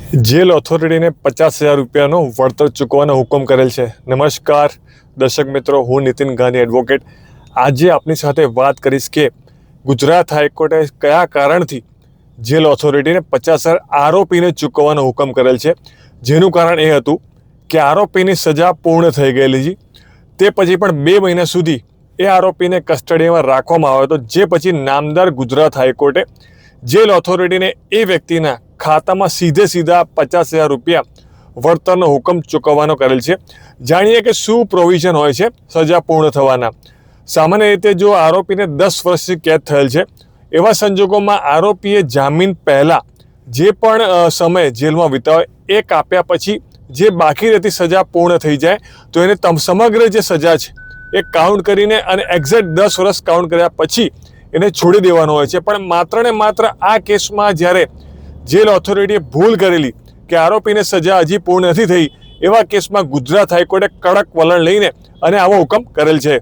Jail ઓથોરિટીને 50,000 રૂપિયાનો વળતર ચૂકવવાનો હુકમ કરેલ છે। નમસ્કાર દર્શક મિત્રો, હું નીતિન ગાંધી એડવોકેટ। આજે આપની સાથે વાત કરીશ કે ગુજરાત હાઈકોર્ટે કયા કારણથી જેલ ઓથોરિટીને 50,000 આરોપીને ચૂકવવાનો હુકમ કરેલ છે। જેનું કારણ એ હતું કે આરોપીની સજા પૂર્ણ થઈ ગયેલી છે, તે પછી પણ 2 મહિના સુધી એ આરોપીને કસ્ટડીમાં રાખવામાં આવ્યો હતો। જે પછી નામદાર ગુજરાત હાઈકોર્ટે જેલ ઓથોરિટીને એ વ્યક્તિના ખાતામાં સીધા 50,000 રૂપિયા વળતરનો હુકમ ચૂકવવાનો કરેલ છે। જાણીએ કે શું પ્રોવિઝન હોય છે સજા પૂર્ણ થવાના। સામાન્ય રીતે જો આરોપીને 10 વર્ષથી કેદ થયેલ છે, એવા સંજોગોમાં આરોપીએ જામીન પહેલાં જે પણ સમય જેલમાં વિતાવે એ કાપ્યા પછી જે બાકી રહેતી સજા પૂર્ણ થઈ જાય તો એને સમગ્ર જે સજા છે એ કાઉન્ટ કરીને અને એક્ઝેક્ટ 10 વર્ષ કાઉન્ટ કર્યા પછી એને છોડી દેવાનો હોય છે। પણ માત્ર ને માત્ર આ કેસમાં જ્યારે જેલ ઓથોરિટીએ ભૂલ કરેલી કે આરોપીને સજા હજી પૂર્ણ નથી થઈ, એવા કેસમાં ગુજરાત હાઈકોર્ટે કડક વલણ લઈને અને આવો હુકમ કરેલ છે।